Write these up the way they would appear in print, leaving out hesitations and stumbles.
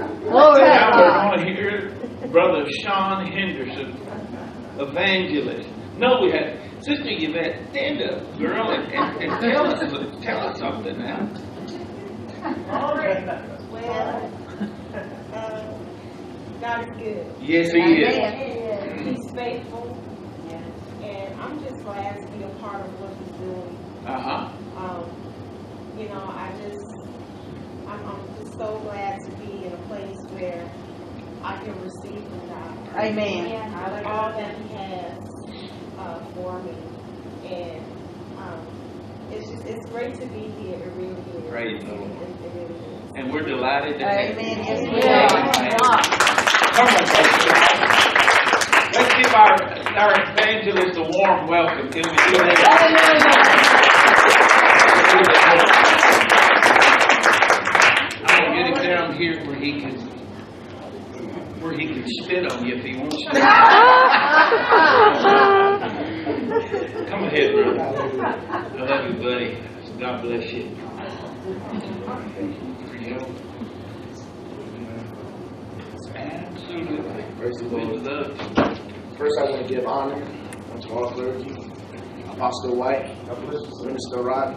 Now we're going to hear Brother Sean Henderson, evangelist. No, we had Sister Yvette. Stand up, girl, and tell us something now. Well, God is good. Yes, He is. And He's faithful. And I'm just glad to be a part of what He's doing. You know, I'm just so glad to be in a place where I can receive from God. Amen. All that He has for me. And it's great to be here. It really is. Praise the Lord. It really is. And we're delighted to have you. Amen. Yes, we are. Come on, folks. Let's give our evangelist a warm welcome. Can we do that? I'm going to get him down here where he can spit on you if he wants to. Come ahead, brother. I love you, buddy. God bless you. Absolutely. Praise the Lord. Love. First, I want to give honor to all clergy, Apostle White, Minister Rod,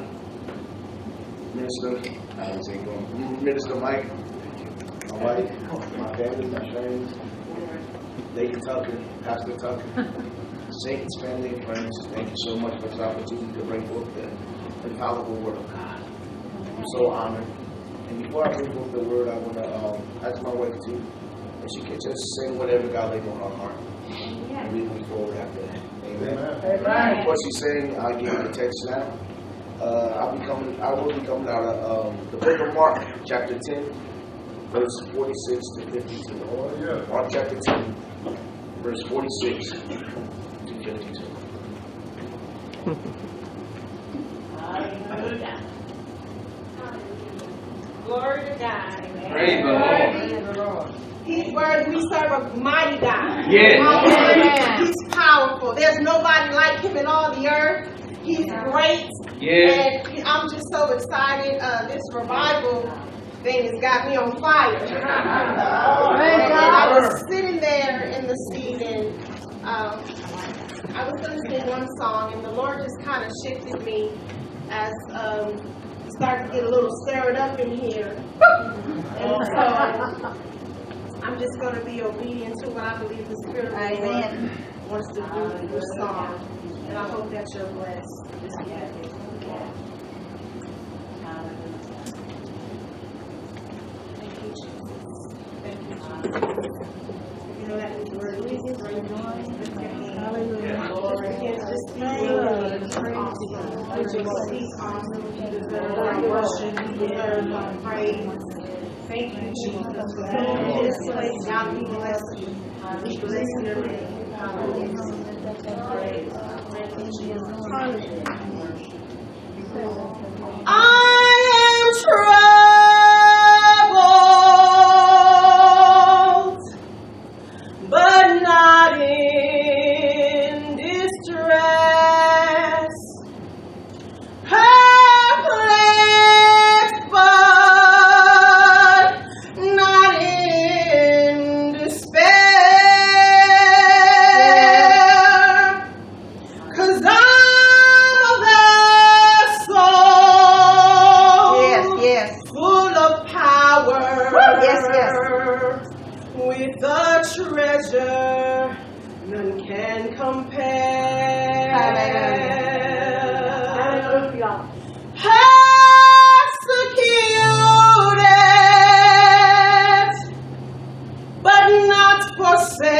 Minister Mike, my wife, my family, my friends, Lady Tucker, Pastor Tucker, Satan's family and friends. Thank you so much for this opportunity to bring forth the infallible word of God. I'm so honored. And before I bring forth the word, I want to ask my wife to, if she can just sing whatever God laid on her heart. And we move forward after that. Amen. Amen. Before she sang, I'll give you the text now. I will be coming out of the book of Mark, chapter 10, verse 46 to 52. Mark chapter 10, verse 46 to 52. Glory to God. Praise the Lord. He's worthy. We serve a mighty God. Yes. He's powerful. There's nobody like Him in all the earth. He's great. Yes. And I'm just so excited. This revival thing has got me on fire. And I was sitting there in the seat and I was going to sing one song, and the Lord just kind of shifted me as started to get a little stirred up in here. And so I'm just going to be obedient to what I believe the Spirit of the Lord wants to do with this song. And I hope that you're blessed. Thank you, Jesus. Thank you, Jesus. You know that His word is great. Hallelujah. Lord, just be good. Just speak awesome. You deserve our worship. You deserve our praise. Thank you, Jesus, for being in this place. God, we bless you. We bless your name. Hallelujah. I am troubled, but not in distress. Perplexed, but not in despair. 'Cause I'm a vessel full of power. With a treasure none can compare. Persecuted, but not forsaken.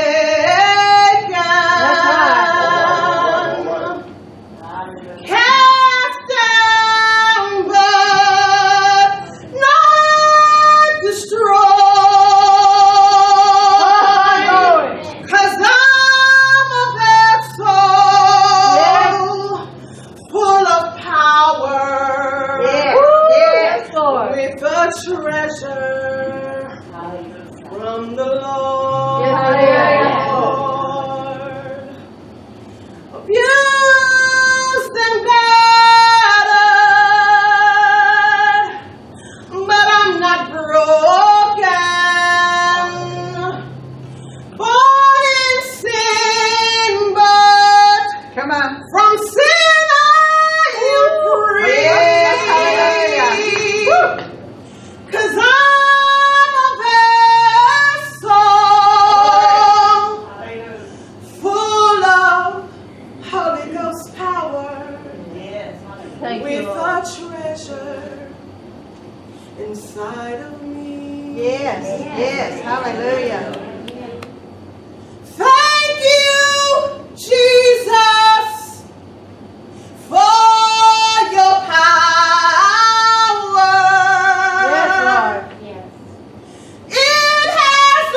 Cast down, but not destroyed. 'Cause I'm a vessel Yes, yes, hallelujah. Thank you, Jesus, for your power. Yes, Lord. It has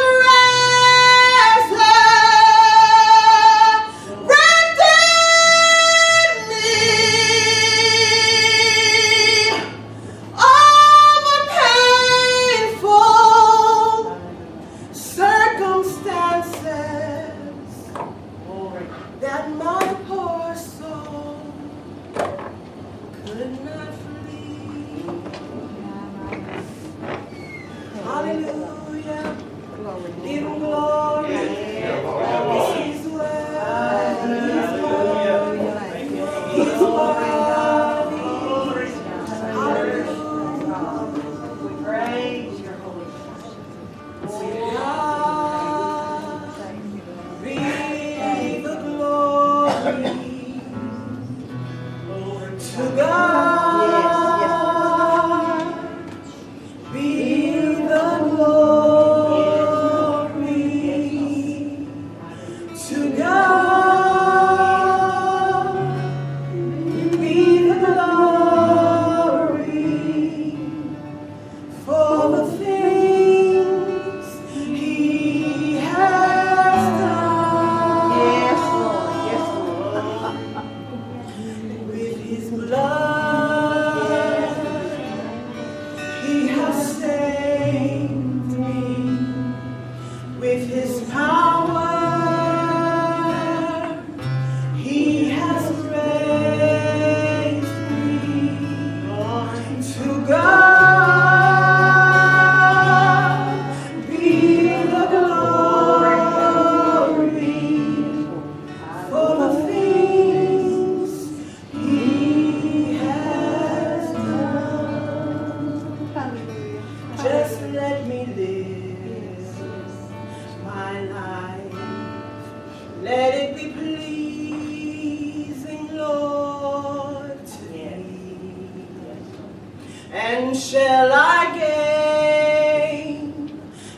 resurrected me. All the painful circumstances that my poor soul could not flee. Hallelujah. Give him glory. This is where he's worthy. He's worthy. Hallelujah. We praise your holy God be the glory. To God be the glory. To God be the glory for the things He has done. Yes, Lord. Yes, Lord. With His blood, He has saved me. With His power, He has raised me. To God be the glory for the things He has done. Just let me live my life. Let it be pleasing, Lord, to Thee. And shall I gain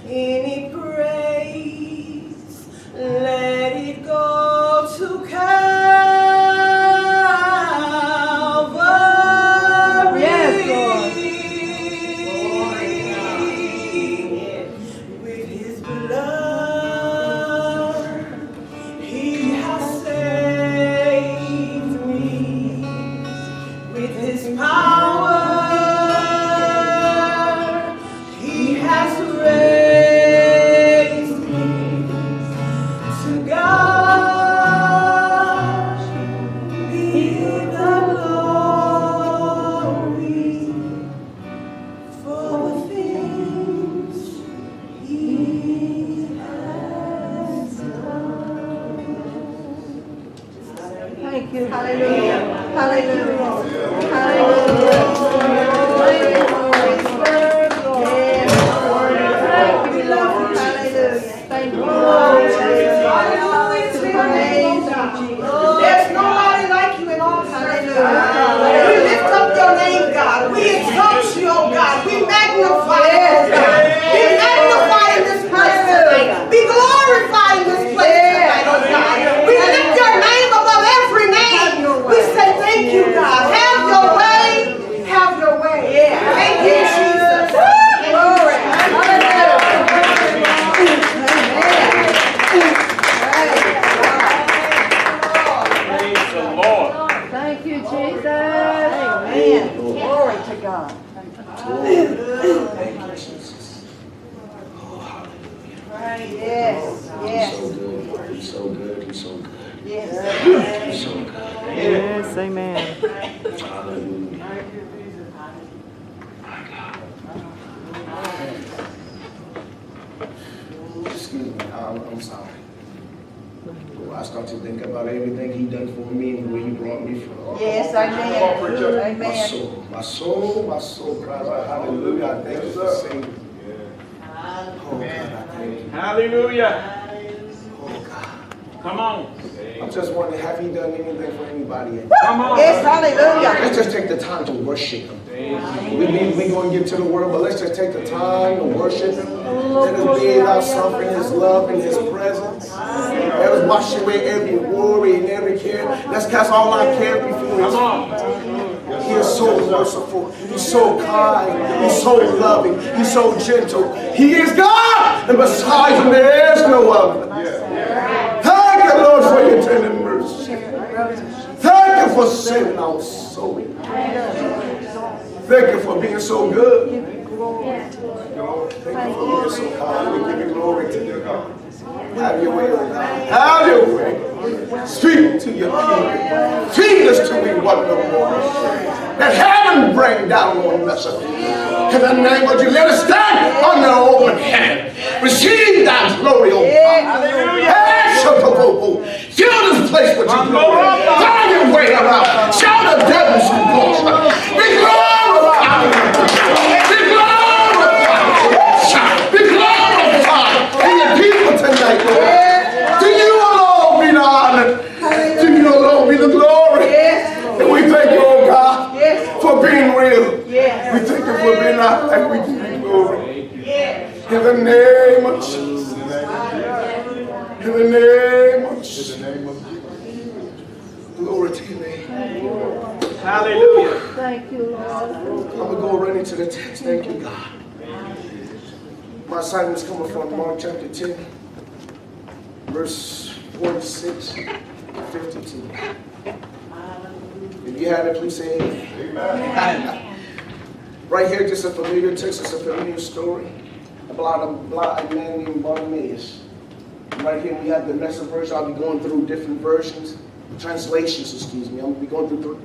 any praise, let it go to Calvary. Yes, Lord. With His blood, He has saved me. With His power, He has raised me. To God be the glory for the things He has done. Thank you. Hallelujah. Hallelujah. Hallelujah. Thank you, Lord. Yes, Lord. Thank you, Lord. Hallelujah. Thank you, Lord. Hallelujah to your name, God. There's nobody like you in all Hallelujah. We lift up your name, God. We exalt you, oh God. We magnify you, oh God. Be magnified in this place tonight. Be glorified in this place tonight, oh God. We lift your name above every name. We say thank you, God. Have your way. Have your way. Thank you, Jesus. Glory. Praise the Lord. Thank you, Jesus. Amen. Glory to God. Thank you, Jesus. Oh, hallelujah. Yes, yes, He's so good. He's so good. He's so good. yes. He's so good. Yes, amen. Hallelujah. My God. Excuse me. I'm sorry. Oh, I start to think about everything He done for me and where He brought me from. Yes, amen. My soul cries out, hallelujah. I thank you for saving me. Oh, God, I thank you. Hallelujah. Oh, God. Come on. I'm just wondering, have He done anything for anybody? Come on. Yes, hallelujah. Let's just take the time to worship Him. We going to get to the word, but let's just take the time to worship Him. Let us bathe ourselves in His love and His presence. Let us wash away every worry and every care. Let's cast all our care before His feet. He is so merciful. He's so kind. He's so loving. He's so gentle. He is God, and besides Him there is no other. Thank you, Lord, for your tender mercy. Thank you for saving our soul. Thank you for being so good. Thank you for being so kind. We give you glory to your God. Have your way, oh God. Have your way. Speak to your people. Feed us till we want no more. Let heaven bring down on us. In the name of Jesus, let us stand on the open heaven. Receive thy glory, oh God. Hallelujah. Fill this place with your glory. Find your way around. Shout the devil's voice. Be glorified. Be glorified. Be glorified in your people tonight, Lord. To you alone be the honor. To you alone be the glory. And we thank you, oh God, for being real. We thank you for being out and we give you glory. In the name of Jesus. In the name of Jesus. Glory to your name. Hallelujah. Thank you, Lord. I'm going to go right into the text. Thank you, God. My assignment is coming from Mark chapter 10, verse 46 to 52. If you have it, please say amen. Right here, just a familiar text. It's a familiar story about a blind man named Bartimaeus. Right here we have the Message version. I'll be going through different translations, excuse me. I'm going to be going through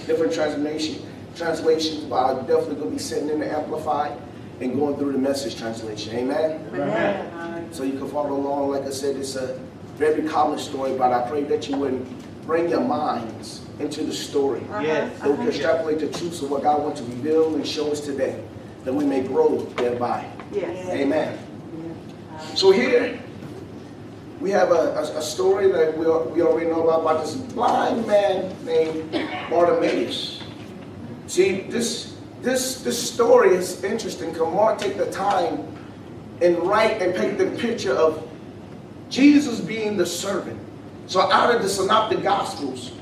different translations, but I'm definitely going to be sitting in the Amplified and going through the Message translation. Amen? Amen. So you can follow along. Like I said, it's a very common story, but I pray that you would bring your minds into the story. Yes. That we can extrapolate the truths of what God wants to reveal and show us today, that we may grow thereby. Yes. Amen. So here, we have a story that we already know about this blind man named Bartimaeus. See, this story is interesting because Mark take the time and write and paint the picture of Jesus being the servant. So out of the Synoptic Gospels,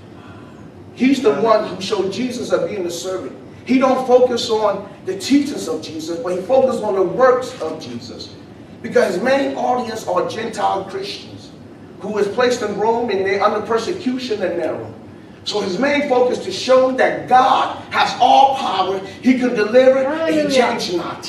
he's the one who showed Jesus as being the servant. He don't focus on the teachings of Jesus, but he focuses on the works of Jesus. Because his main audience are Gentile Christians who is placed in Rome and they're under persecution and Nero. So his main focus is to show that God has all power, he can deliver, and he changes not.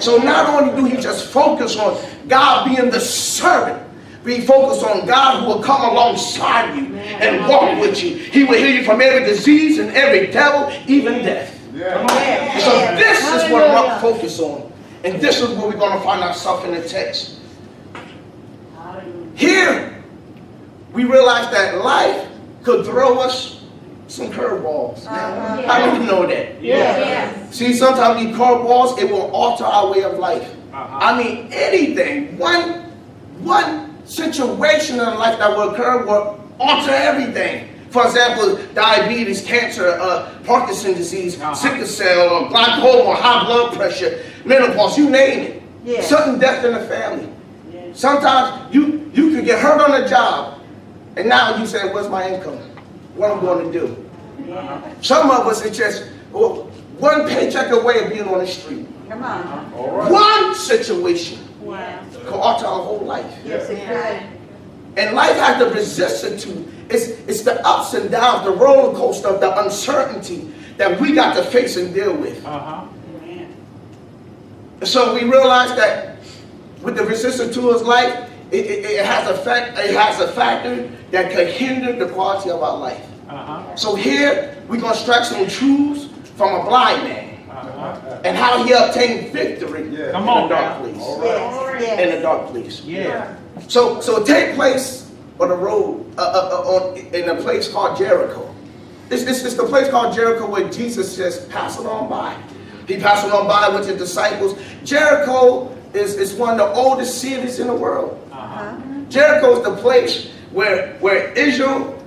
So not only do he just focus on God being the servant, but he focus on God who will come alongside you and walk with you. He will heal you from every disease and every devil, even death. So this is what Mark focus on. And this is where we're going to find ourselves in the text. Here, we realize that life could throw us some curveballs. How do you know that? Yes. See, sometimes these curveballs, it will alter our way of life. I mean, anything. One situation in life that will occur will alter everything. For example, diabetes, cancer, Parkinson's disease, sickle cell, or glaucoma, high blood pressure, menopause, you name it. Sudden death in the family. Sometimes you could get hurt on the job, and now you say, what's my income? What am I going to do? Some of us, it's just one paycheck away of being on the street. Come on. One situation could alter our whole life. Yes, it could. And life has the vicissitude. It's the ups and downs, the roller coaster of the uncertainty that we got to face and deal with. So we realize that with the vicissitude of life, it has a factor that could hinder the quality of our life. So here we're going to extract some truths from a blind man and how he obtained victory in the dark place. In the dark place. So take place on the road in a place called Jericho. It's the place called Jericho where Jesus just passed it on by. He passed it on by with his disciples. Jericho is one of the oldest cities in the world. Jericho is the place where Israel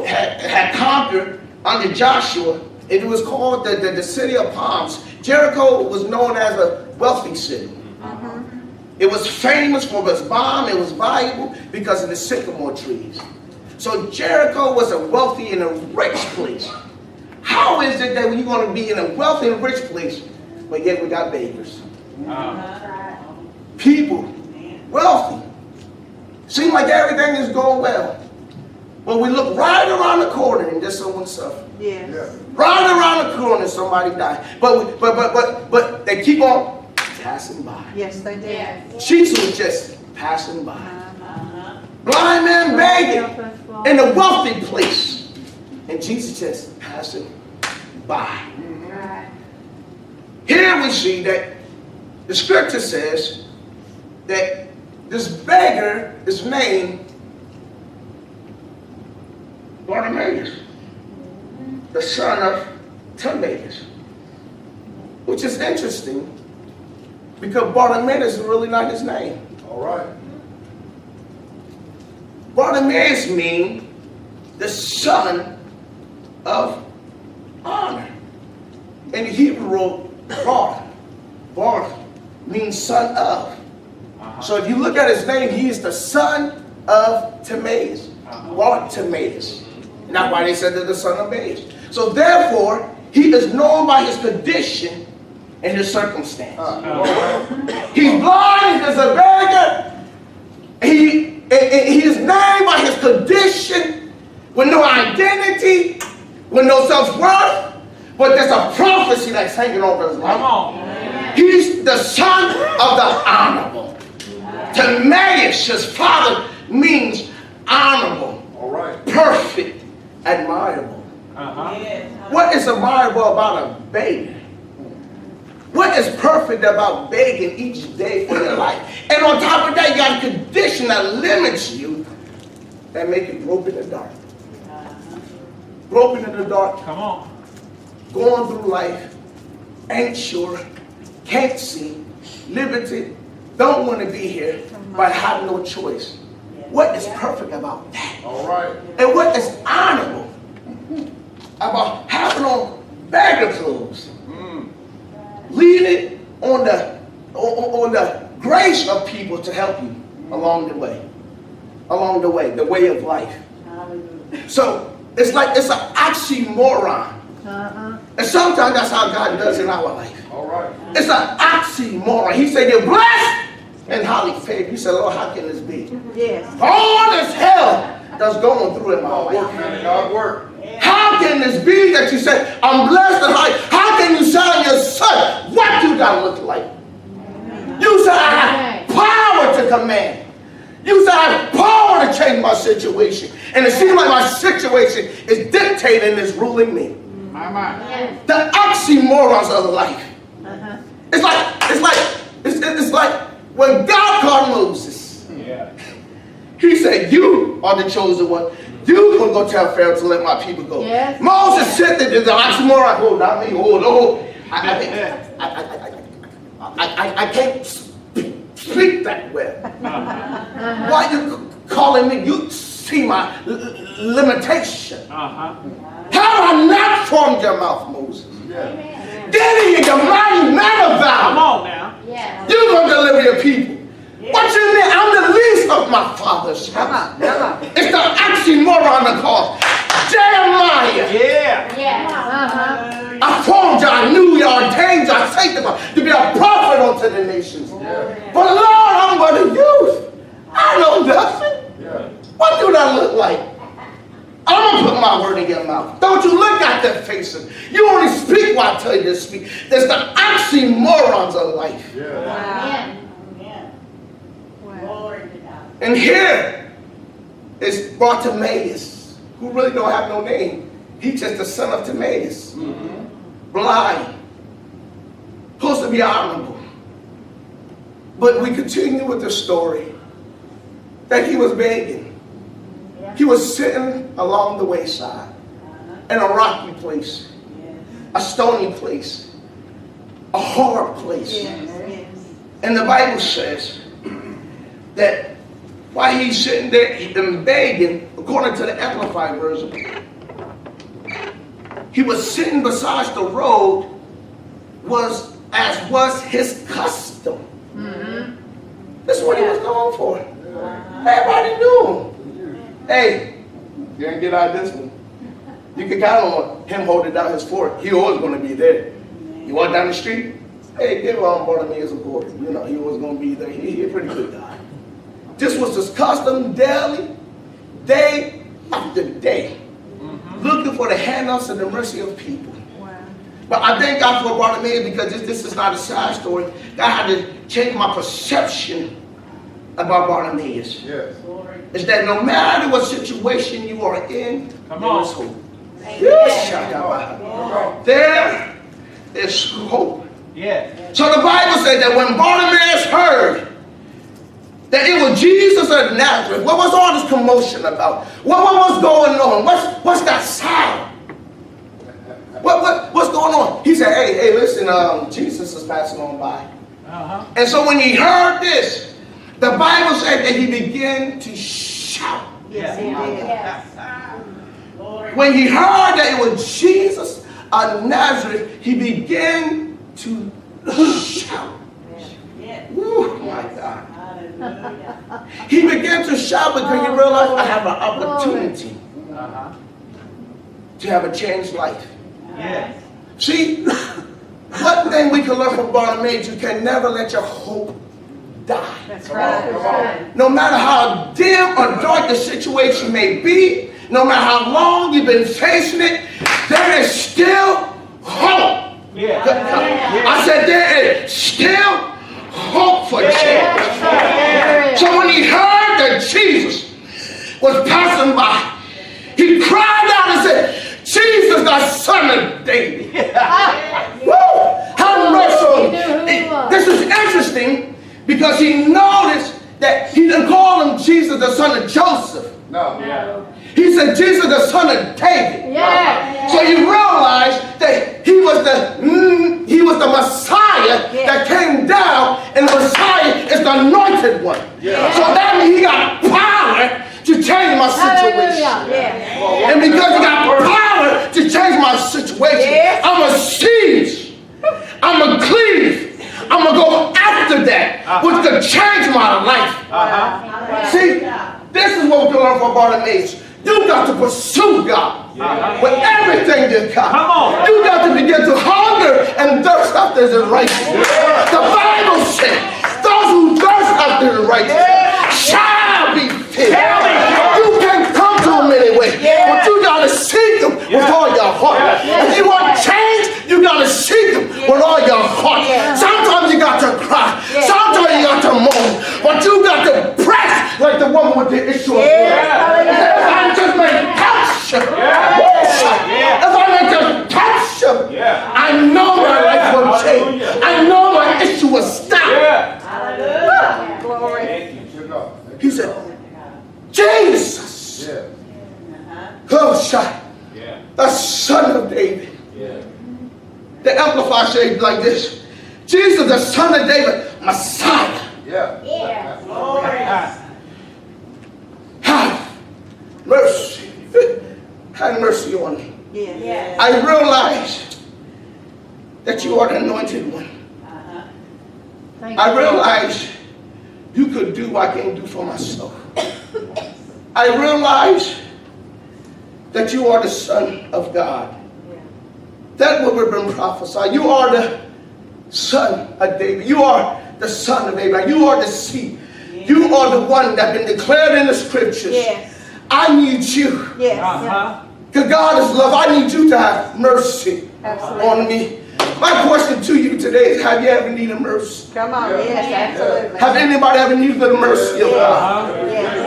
had conquered under Joshua It was called the city of palms. Jericho was known as a wealthy city. It was famous for its balm. It was valuable because of the sycamore trees. So Jericho was a wealthy and a rich place. How is it that when you're going to be in a wealthy and rich place, but yet we got beggars? People, wealthy. Seems like everything is going well. But we look right around the corner and there's someone suffering. Yes. Right around the corner somebody died. But they keep on passing by. Yes, they did. Jesus was just passing by. Blind man begging in a wealthy place. And Jesus just passing by. Here we see that the scripture says that this beggar is named Bartimaeus, the son of Timaeus, which is interesting because Bartimaeus is really not his name. All right. Bartimaeus means the son of honor. In Hebrew, Bar means son of. So if you look at his name, he is the son of Timaeus. Bartimaeus. And that's why they said that the son of Maeus. So therefore, he is known by his condition and his circumstance. He's blind, he's a beggar. He is named by his condition with no identity, with no self-worth, but there's a prophecy that's hanging over his life. Come on. He's the son of the honorable. Timaeus, his father, means honorable, All right. perfect, admirable. What is admirable about a baby? What is perfect about begging each day for your life? And on top of that, you got a condition that limits you and make you grope in the dark. Groping in the dark, Come on. going through life, ain't sure, can't see, limited, don't want to be here, but have no choice. What is perfect about that? All right. And what is honorable about having on beggar clothes? Leaning on the grace of people to help you along the way, the way of life. So it's like it's an oxymoron. And sometimes that's how God does in our life. All right. It's an oxymoron. He said, you're blessed and highly favored. You said, Lord, how can this be? Yes. All this hell that's going through in my God work, life. man. God work. How can this be that you say, I'm blessed and high? How can you say your son? What do that look like? You say, I have power to command. You say, I have power to change my situation. And it seems like my situation is dictating, is ruling me. The oxymorons of life. It's like when God called Moses. He said, you are the chosen one. You can go tell Pharaoh to let my people go. Yes. Moses said that the oxymoron. Oh, not me. Oh, no. I can't speak that well. Why are you calling me? You see my limitation. How have I not formed your mouth, Moses? Gideon, the mighty man of valor. Come on now. You're going to deliver your people. What you mean? I'm the least of my father's house. It's the oxymoron of cause. Jeremiah. Yeah. I formed you, I knew you, I ordained you, I sanctified to be a prophet unto the nations. But Lord, I'm but a youth. I know nothing. What do that look like? I'm going to put my word in your mouth. Don't you look at their faces. You only speak what I tell you to speak. There's the oxymorons of life. And here is Bartimaeus, who really don't have no name. He's just the son of Timaeus. Blind. Supposed to be honorable. But we continue with the story that he was begging. He was sitting along the wayside in a rocky place, a stony place, a hard place. And the Bible says that while he's sitting there and begging, according to the Amplified version, he was sitting beside the road as was his custom. This is what he was known for. Everybody knew him. Hey, you ain't get out of this one. You can count on him holding down his fort. He always going to be there. You walk down the street, hey, give Bartimaeus a quarter. You know, he was going to be there. He's a pretty good guy. This was his custom daily, day after day, looking for the handouts and the mercy of people. But I thank God for Bartimaeus because this is not a side story. God had to change my perception about Bartimaeus. Yes. Is that no matter what situation you are in, there is hope. There is hope. Yeah. So the Bible said that when Bartimaeus heard that it was Jesus of Nazareth, what was all this commotion about? What was going on? What's that sound? What's going on? He said, hey, listen, Jesus is passing on by. And so when he heard this, the Bible said that he began to shout. When he heard that it was Jesus of Nazareth, he began to shout. Ooh, my God. He began to shout because he realized I have an opportunity to have a changed life. See, one thing we can learn from Bartimaeus, you can never let your hope die. That's right. No matter how dim or dark the situation may be, no matter how long you've been facing it, there is still hope. I said there is still hope for change. So when he heard that Jesus was passing by, he cried out and said, Jesus, the son of David. Woo! Have mercy on me. This is interesting because he noticed that he didn't call him Jesus, the son of Joseph. No. He said, Jesus, the son of David. So you realize that he was the Messiah that came down, and the Messiah is the anointed one. So that means he got power to change my situation. And because he got power to change my situation, I'm a seize. I'm a cleave. I'm going to go after that, which could change my life. See, this is what we can learn from Bartimaeus. You got to pursue God with everything you got. You got to begin to hunger and thirst after His righteousness. The Bible says, those who thirst after His righteousness shall be filled. You can't come to Him anyway, but you got to seek Him with all your heart. If you want change, you got to seek Him with all your heart. Sometimes you got to cry. Sometimes you got to moan. But you got to press like the woman with the issue of blood. If I just may touch Him, if I may just touch Him, I know my life will change. I know my issue will stop. He said, Jesus, oh, the son of David. The Amplified says like this: Jesus, the son of David, Messiah. Have mercy. Have mercy on me. I realize that you are the anointed one. I realize you could do what I can't do for myself. I realize that you are the Son of God. That's what we've been prophesied. You are the Son of David. You are the Son of Abraham. You are the seed. You are the one that's been declared in the scriptures. I need you. Because God is love. I need you to have mercy on me. My question to you today is, have you ever needed mercy? Come on, absolutely. Have anybody ever needed the mercy of God?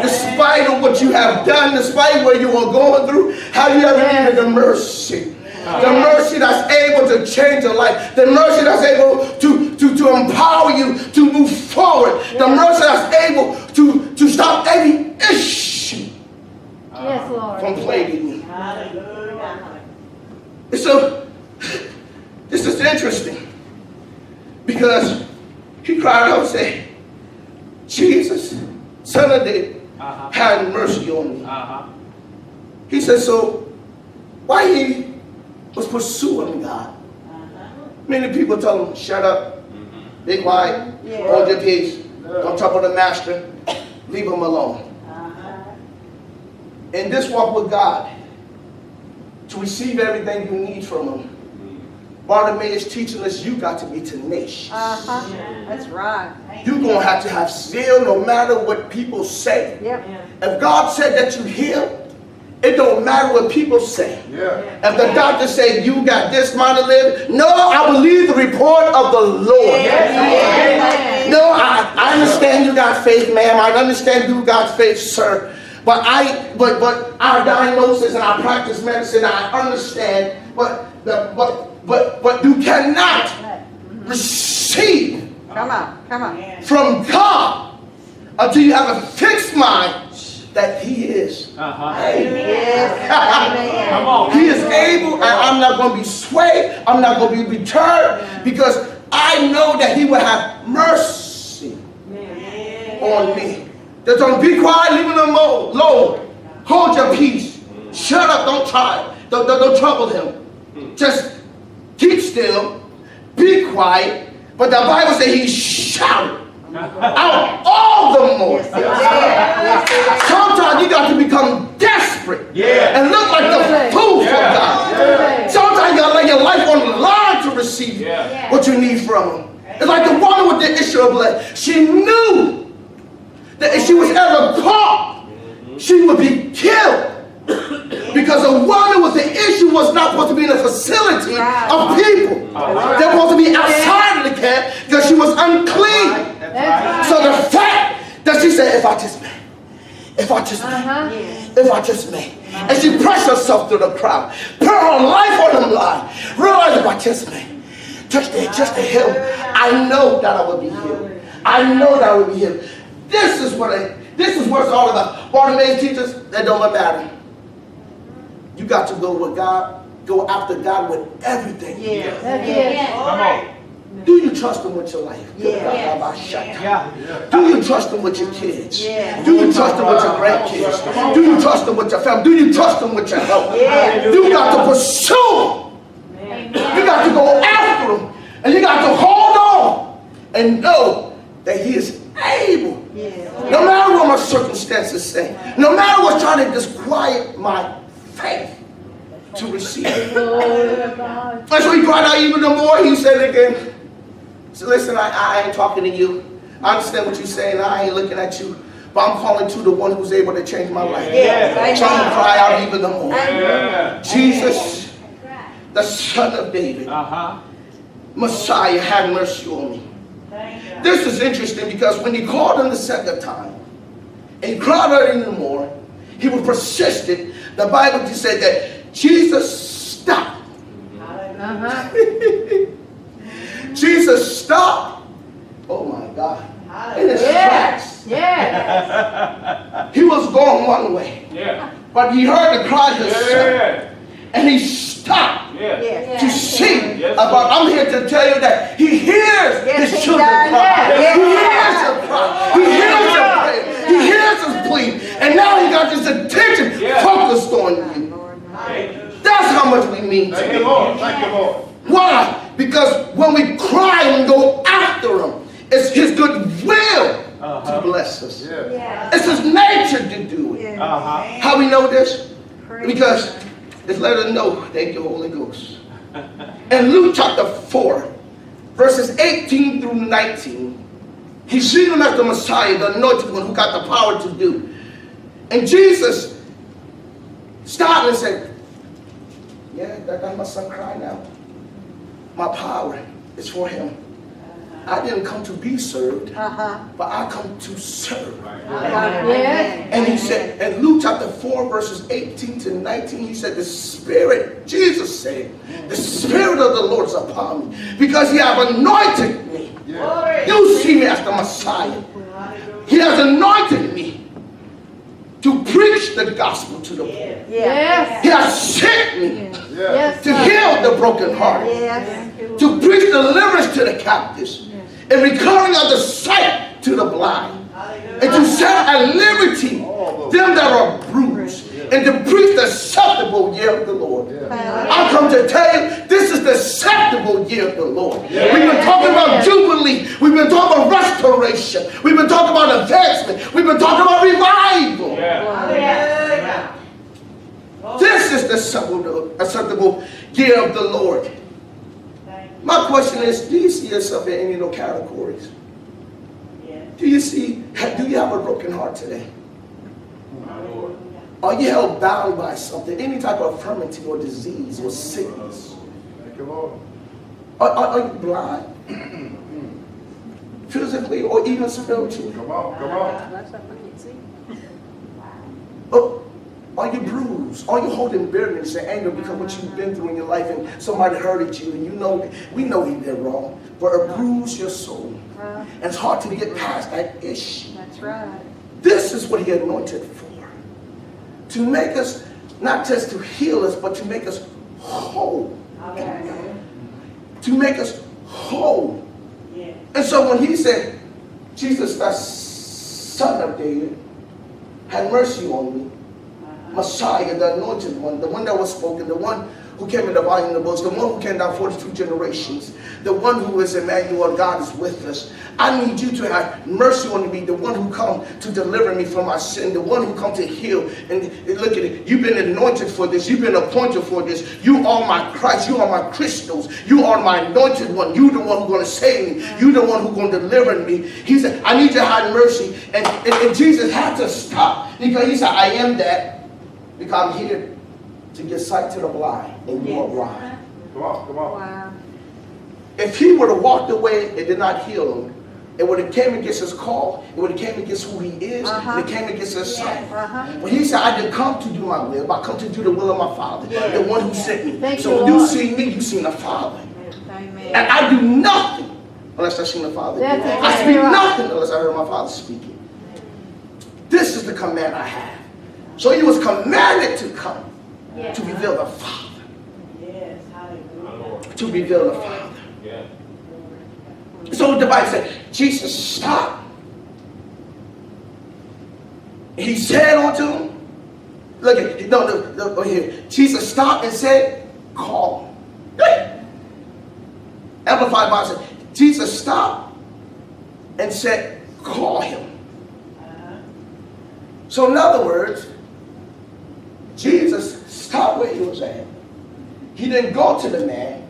Despite of what you have done, despite what you are going through, have you ever needed the mercy? The mercy that's able to change your life. The mercy that's able to empower you to move forward. The mercy that's able to stop any issue from plaguing you. So, this is interesting, because he cried out and said, Jesus, son of David, have mercy on me. He said, so why he was pursuing God. Many people tell him, shut up, be quiet, hold your peace, don't trouble the master, leave him alone. In this walk with God, to receive everything you need from him, Bartimaeus is teaching us you got to be tenacious. That's right. You're going to have zeal no matter what people say. Yep. If God said that you heal, it don't matter what people say. If the doctor say you got this amount to live, no, I believe the report of the Lord. No, I understand you got faith, ma'am. I understand you got faith, sir. But our diagnosis and our practice medicine, I understand. But you cannot receive from God until you have a fixed mind that He is. Come on. He is able, and I'm not going to be swayed. I'm not going to be deterred, because I know that He will have mercy on me. Just don't be quiet, leave him alone. Hold your peace. Shut up, don't try. Don't trouble him. Just keep still, be quiet. But the Bible says he shouted out all the more. Sometimes you got to become desperate and look like the fool for God. Sometimes you got to lay your life on the line to receive what you need from him. It's like the woman with the issue of blood. She knew that if she was ever caught, she would be killed. Because a woman with the issue was not supposed to be in a facility of people. They're supposed to be outside of the camp because she was unclean. So the fact that she said, if I just may. And she pressed herself through the crowd. Put her life on the line. Realize if I just may. Just to heal. I know that I will be healed. I know that I will be healed. This is what it's all about. Bartimaeus teaches that don't matter. You got to go with God, go after God with everything. Come on. Do you trust him with your life? Do you trust him with your kids? Do you trust him with your grandkids? Do you trust him with your family? Do you trust him with your health? You got to pursue him. You got to go after him. And you got to hold on and know that he is able. No matter what my circumstances say, no matter what's trying to disquiet my faith to receive it. That's why he cried out even the more. He said again, so listen, I ain't talking to you. I understand what you're saying. I ain't looking at you. But I'm calling to the one who's able to change my life. So I'm cry out even the more. Jesus, the Son of David, Messiah, have mercy on me. This is interesting because when he called him the second time, and he cried out even more, he was persistent. The Bible just said that Jesus stopped. Jesus stopped. Oh my God. In his tracks. He was going one way. But he heard the cry of his son. And he stopped to see about. I'm here to tell you that he hears his children cry. He hears your cry. He hears your prayer. He hears his plea. And now he got his attention focused on you. That's how much we mean to him. Thank you, Lord. Thank you, Lord. Why? Because when we cry and go after him, it's his good will to bless us. It's his nature to do it. How we know this? Because it's let us know, thank you, Holy Ghost. In Luke chapter 4, verses 18 through 19, he's seen him as the Messiah, the anointed one who got the power to do. And Jesus stopped and said, that's my son crying now. My power is for him. I didn't come to be served, but I come to serve. And he said, in Luke chapter 4, verses 18 to 19, he said, the Spirit, Jesus said, the Spirit of the Lord is upon me, because he has anointed me. You see me as the Messiah. He has anointed me to preach the gospel to the poor. He has sent me to heal the brokenhearted, to preach deliverance to the captives, and recovering of the sight to the blind, and to set at liberty them that are bruised, and to preach the acceptable acceptable year of the Lord. I come to tell you, this is the acceptable year of the Lord. We've been talking about jubilee. We've been talking about restoration. We've been talking about advancement. We've been talking about revival. This is the acceptable year of the Lord. My question is, do you see yourself in any of those categories? Do you have a broken heart today? Are you held bound by something? Any type of infirmity or disease or sickness? Are you blind? Physically or even spiritually? Come on. Are you bruised? Are you holding bitterness and anger because of what you've been through in your life and somebody hurted you and we know he did wrong, but it bruised your soul. And it's hard to get past that issue. That's right. This is what he anointed for. To make us, not just to heal us, but to make us whole. To make us whole. And so when he said, Jesus, the son of David, have mercy on me. Messiah, the anointed one, the one that was spoken, the one who came in the volume of the books, the one who came down 42 generations, the one who is Emmanuel, God is with us. I need you to have mercy on me, the one who come to deliver me from my sin, the one who come to heal. And look at it, you've been anointed for this, you've been appointed for this. You are my Christ, you are my crystals, you are my anointed one, you the one who's going to save me, you the one who's going to deliver me. He said, I need you to have mercy. And Jesus had to stop because he said, I am that. Because I'm here to give sight to the blind, and you are blind. Come on. Wow. If he would have walked away and did not heal him, it would have came against his call, it would have came against who he is, and it came against his son. When he said, I didn't come to do my will, but I come to do the will of my Father, the one who sent me. So when you see me, you see the Father. Amen. And I do nothing unless I see the Father do. I speak nothing unless I heard my Father speaking. This is the command I have. So he was commanded to come to reveal the Father. To reveal the Father. So the Bible said, Jesus stopped. He said unto him, look at, no, here. Jesus stopped and said, call him. Amplified Bible said, Jesus stopped and said, call him. So in other words, Jesus stopped where he was at. He didn't go to the man,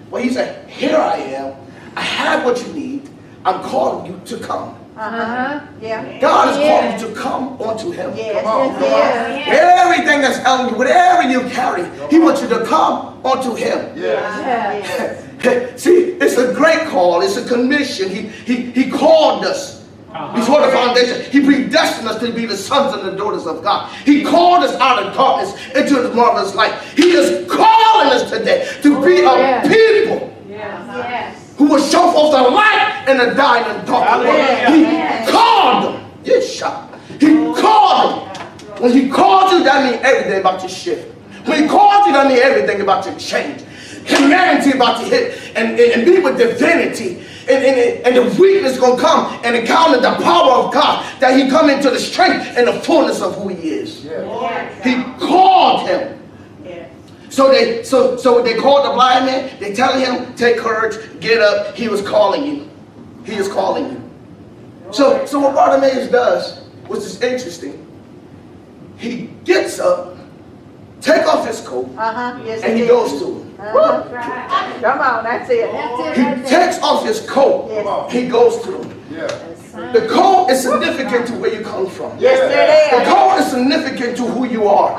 but he said, here I am. I have what you need. I'm calling you to come. Yeah. God is calling you to come unto him. Yes, Come on. yes, Everything that's on you, whatever you carry, he wants you to come unto him. Yes. See, it's a great call. It's a commission. He called us. Before the foundation, he predestined us to be the sons and the daughters of God. He called us out of darkness into his marvelous light. He is calling us today to be a people who will show forth the light in the dying and dark world. He called them. Yes, shot. He called them. When he called you, that means everything about your shift. When he called you, that means everything about your change. Humanity about to hit and be with divinity. And the weakness going to come and encounter the power of God, that he come into the strength and the fullness of who he is. He called him. So they called the blind man. They tell him, take courage, get up. He was calling you. He is calling you. So what Bartimaeus does, which is interesting, he gets up, take off his coat, Yes, and he goes to him. Come on, that's it. He takes off his coat. Yes. He goes to him. The coat is significant to where you come from. Yes, it The is. coat is significant to who you are.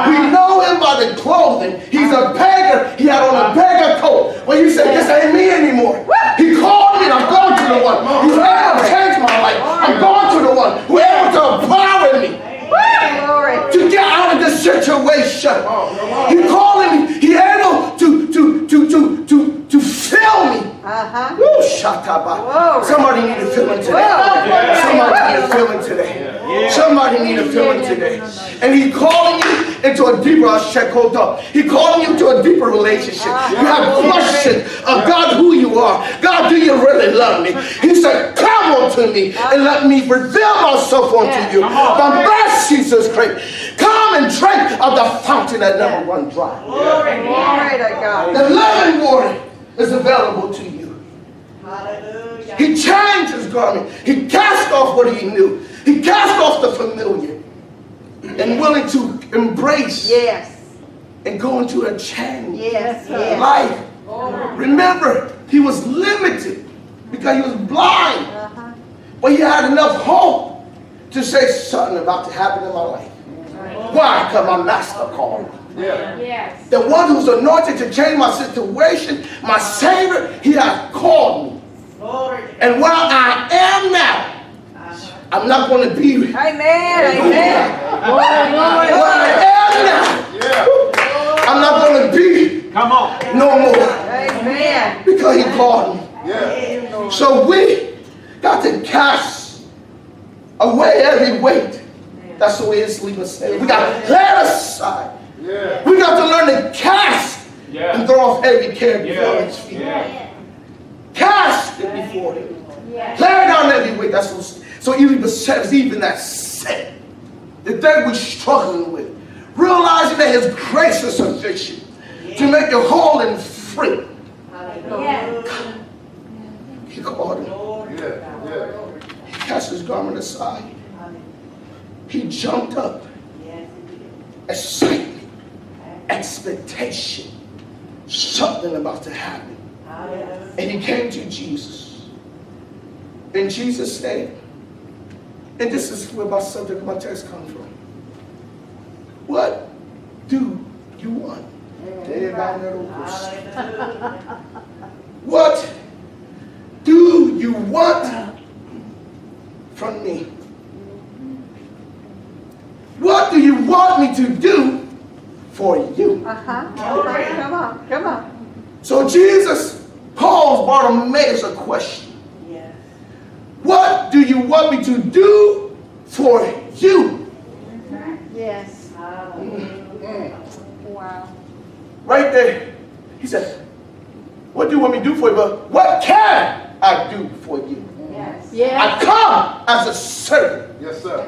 We know him by the clothing. He's a beggar. He had on a beggar coat. When you say, this ain't me anymore. He called me and I'm going to the one who's able to change my life. I'm going to the one who's able to empower me to get out of this situation. He calling me. He able to fill me. Woo, shataba. Somebody need to fill him today. Somebody need to fill him today. Somebody need to fill him today. And he calling you into a deeper shekodah. He calling you to a deeper relationship. You have questions of God, who you are. God, do you really love me? He said, come unto me and let me reveal myself unto you. My best Jesus Christ. Come come and drink of the fountain that never runs dry. Glory to God. The living water is available to you. Hallelujah. He changed his garment. He cast off what he knew. He cast off the familiar and willing to embrace Yes. and go into a change Yes. Yes. life. Remember, he was limited because he was blind. But he had enough hope to say something about to happen in my life. Why? Because my master called me. Yeah. The one who's anointed to change my situation, my Savior, he has called me. And where I am now, I'm not going to be Amen. Amen. Glory, glory, where I am now. Yeah. I'm not going to be Come on. no more Amen. because he called me. Yeah. So we got to cast away every weight. That's the way it's leaving said. We got to lay it aside. Yeah. We got to learn to cast and Yeah. throw off every care before his feet. Yeah. Cast it before him. Lay down every weight. That's what. So even says even that sin, the thing we're struggling with, realizing that his grace is sufficient to make you whole and free. He called him. Yeah. He cast his garment aside. He jumped up. Excitement, expectation, something about to happen. And he came to Jesus. And Jesus said, and this is where my subject of my text comes from. What do you want? What do you want from me? What do you want me to do for you? Come on. Come on. So Jesus posed Bartimaeus a question. What do you want me to do for you? Yes. Wow. Right there. He said, what do you want me to do for you? But what can I do for you? Yes. I come as a servant. Yes, sir.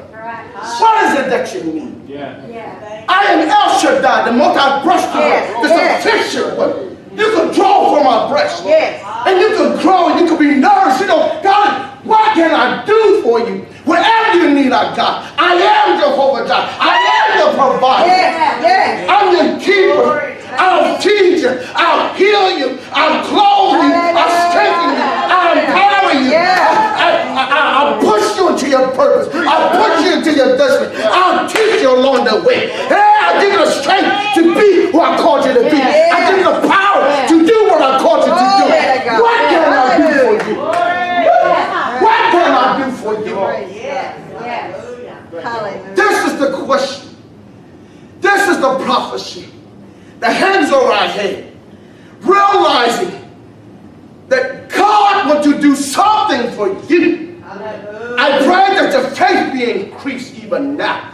What is it that you need? Yeah. I am El Shaddai, the multi-breasted Yes, one, the yes. sufficient one. You can draw from my breast. Yes. And you can grow and you can be nourished. You know, God, what can I do for you? Whatever you need, I got. I am Jehovah Jireh. I am the provider. Yes. Yes. I'm your keeper. I'll feed you. I'll heal you. I'll clothe you. I'll strengthen you. I'll empower you. I'll push you into your purpose. I'll push you into your destiny. I'll teach you along the way. Hey, I'll give you the strength to be who I called you to be. I'll give you the power to do what I called you to do. What can I do for you? What can I do for you? Hallelujah. This is the question. This is the prophecy that hangs over our head. Realizing that God wants to do something for you. I pray that your faith be increased even now.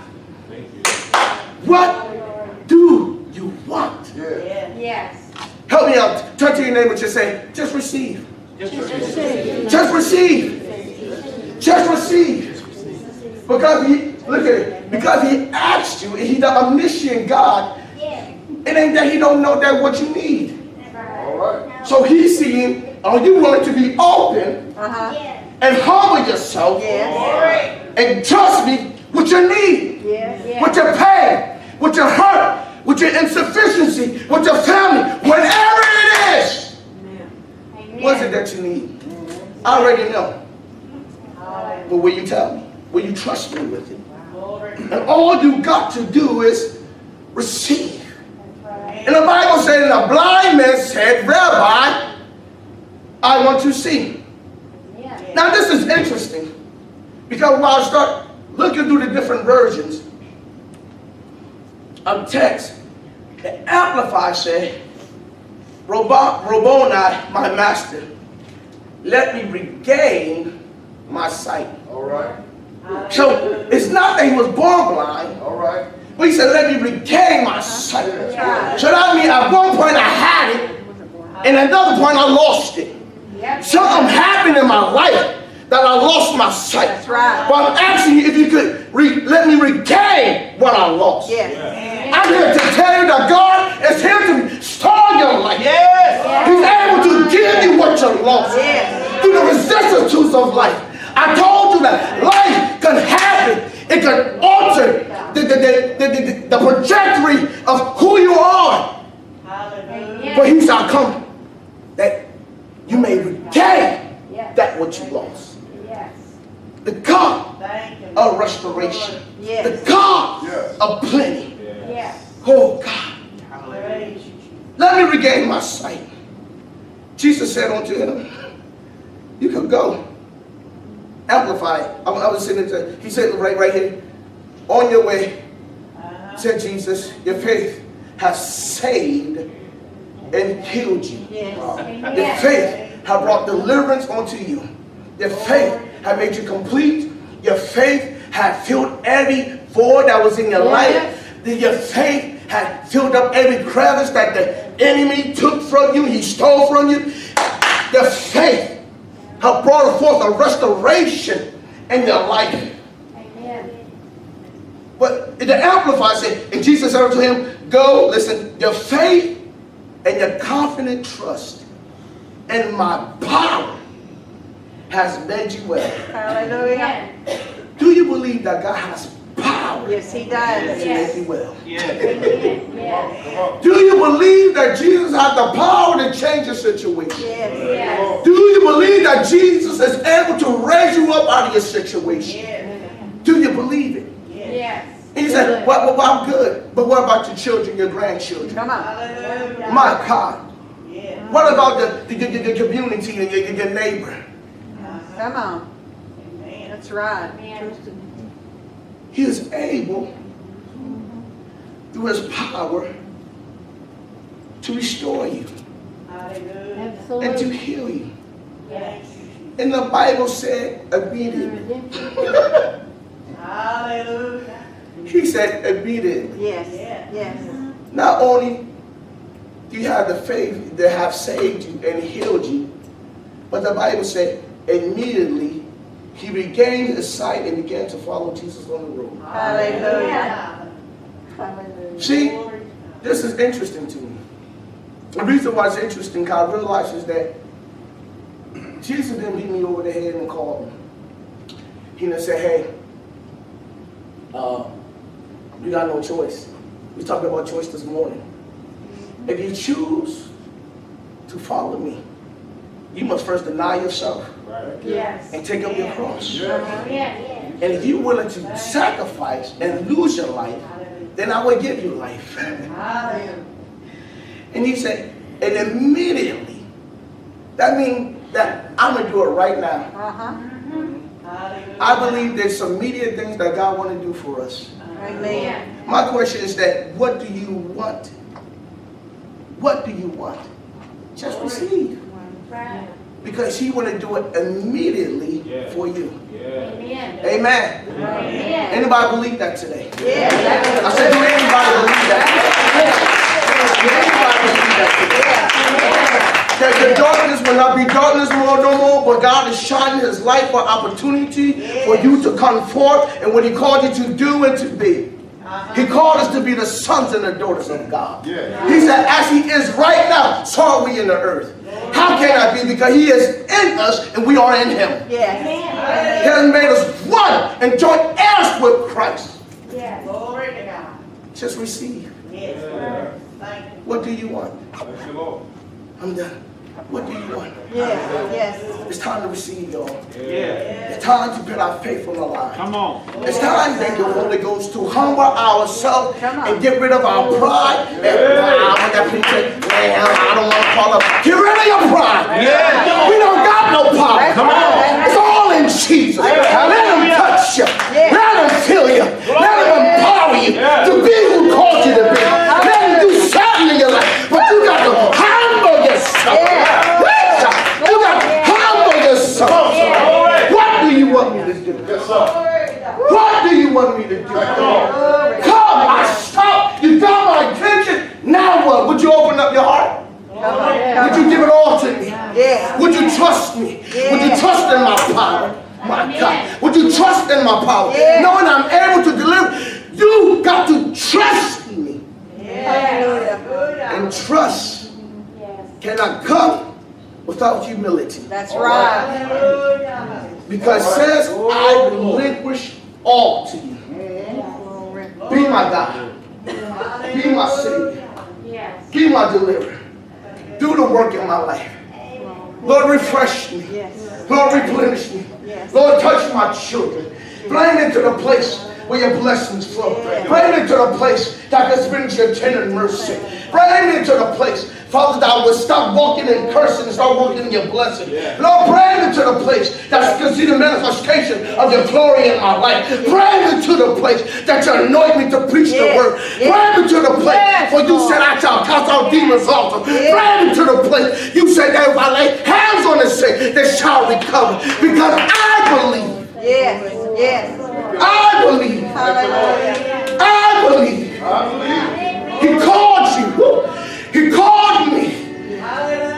What do you want? Yeah. Yes. Help me out. Turn to your neighbor and just say, just receive. Just receive. Just receive. Just receive. Because he, look at it, because he asked you, and he's the omniscient God, it ain't that he don't know that what you need. All right. So he's seeing, are you willing to be open and humble yourself Yes. and trust me with your need, Yes. with your pain, with your hurt, with your insufficiency, with your family, whatever it is. What is it that you need? I already know. But will you tell me? Will you trust me with it? And all you got to do is receive. And the Bible said, and a blind man said, Rabbi, I want to see. Now this is interesting. Because when I start looking through the different versions of text, the Amplified said, Rabboni, my master, let me regain my sight. All right. So it's not that he was born blind, All right. but he said, let me regain my sight. So that means at one point I had it, and at another point I lost it. Something happened in my life that I lost my sight. That's right. But I'm asking you if you could let me regain what I lost. Yes. I'm here to tell you that God is here to restore your life. Yes. He's able to give you what you lost. Yes. Through the vicissitudes of life. I told you that life can happen. It can alter the trajectory of who you are. But he shall come that you may regain that what you lost. The God of restoration. Yes. The God of plenty. Oh God. Let me regain my sight. Jesus said unto him, you can go. Amplify. I was sitting there. He said right here, on your way, said Jesus, your faith has saved and healed you. Yes. Your faith has brought deliverance unto you. Your faith has made you complete. Your faith has filled every void that was in your life. Your faith has filled up every crevice that the enemy took from you, he stole from you. Your faith has brought forth a restoration in your life. But the Amplified said, and Jesus said to him, go, listen, your faith and your confident trust in my power has made you well. Hallelujah. Do you believe that God has power Yes, he does. to make you well? Yes. Do you believe that Jesus has the power to change your situation? Yes. Do you believe that Jesus is able to raise you up out of your situation? Do you believe it? And you said, well, I'm good. But what about your children, your grandchildren? Come on. My God. What about the community and your neighbor? Come on. That's right. He is able, through his power, to restore you and to heal you. And the Bible said immediately. He said immediately. Yes. Yes. Not only do you have the faith that have saved you and healed you, but the Bible said immediately he regained his sight and began to follow Jesus on the road. Hallelujah. Hallelujah. See, this is interesting to me. The reason why it's interesting, because I realize is that Jesus didn't beat me over the head and call me. He didn't say, hey, you got no choice. We talked about choice this morning. If you choose to follow me, you must first deny yourself and take up your cross. And if you're willing to sacrifice and lose your life, then I will give you life. And he said, and immediately, that means that I'm going to do it right now. I believe there's some immediate things that God wants to do for us. Amen. My question is that, what do you want? What do you want? Just receive. Because he want to do it immediately for you. Amen. Anybody believe that today? I said, do anybody believe that? That the darkness will not be darkness no more, but God is shining his light for opportunity for you to come forth and what he called you to do and to be. He called us to be the sons and the daughters of God. He said, as he is right now, so are we in the earth. How can I be? Because he is in us and we are in him. He has made us one and joint heirs with Christ. Glory to God. Just receive. Yes. Thank you. What do you want? I'm done. What do you want? Yes. It's time to receive, y'all. Yeah. It's time to put our faith on the line. Come on. It's time, thank you, Holy Ghost, to humble ourselves and get rid of our pride. I don't want to call up. Get rid of your pride. Yeah. We don't got no power. Come on. It's all in Jesus. Let him touch you. Let him fill you. Let him empower you to be who called you to be. Let him do something in your life. But you got to humble yourself. You got to humble yourself. What do you want me to do? What do you want me to do? Come, I stop. You got my attention. Now what? Would you open up your heart? Would you give it all to me? Would you trust me? Would you trust in my power? My God. Would you trust in my power? Yeah. Knowing I'm able to deliver, you got to trust in me. Hallelujah. And trust cannot come without humility. That's right. Because it says, I relinquish all to you. Be my God. Be my Savior. Be my deliverer. Do the work in my life. Lord, refresh me. Lord, replenish me. Lord, touch my children. Bring me to the place where your blessings flow. Bring me to the place that can experience your tender mercy. Bring me to the place, Father, that I will stop walking in cursing and start walking in your blessing. Lord, bring me to the place that can see the manifestation of your glory in my life. Bring me to the place that you anoint me to preach the word. Bring me to the place where you said I shall cast out demons also. Bring me to the place you said that if I lay hands on the sick, they shall recover. Because I believe. Yes. Yes. I believe. Hallelujah. I believe. He called you. He called me.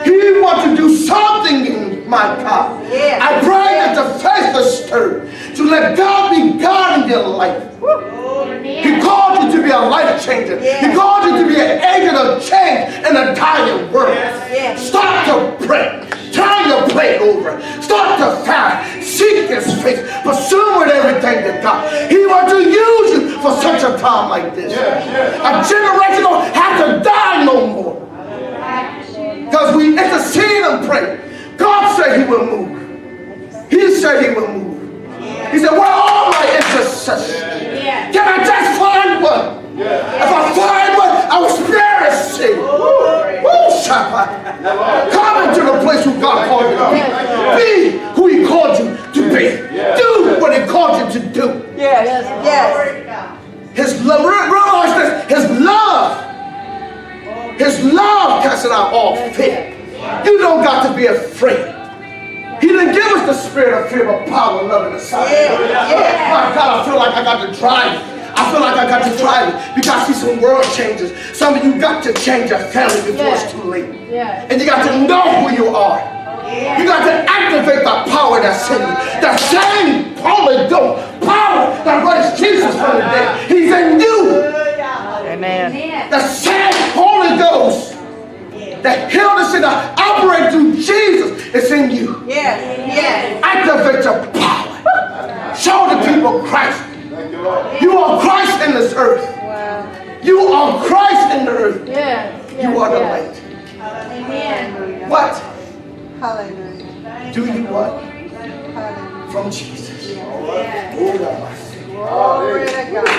He wants to do something in my God. I pray that the faith is stirred to let God be God in your life. He called you to be a life changer. He called you to be an agent of change in a dying world. Start to pray. Turn your plate over. Start to fast. Seek His face. Pursue with everything you got. He wants to use you for such a time like this. A generation don't have to die no more. Because we intercede and pray. God said He will move. He said He will move. He said, where are all my intercessors? Can I just find one? If I find one, I will spare a city. Come into the place who God called you to be. Be who He called you to be. Do what He called you to do. His love, realize this, His love casts out all fear. You don't got to be afraid. He didn't give us the spirit of fear, but power, love, and a sound. My God, I feel like I got to drive it. I feel like I got to drive it. You got to see some world changes. Some of you got to change your family before it's too late. And you got to know who you are. You got to activate the power that's in you. The same Holy Ghost power that raised Jesus from the dead. He's in you. Amen. The same Holy Ghost that healed us and that operates through Jesus is in you. Activate your power. Show the people Christ. You are Christ in this earth. You are Christ in the earth. You are the light. Amen. What Hallelujah. do you want Hallelujah. from Jesus? Glory to God.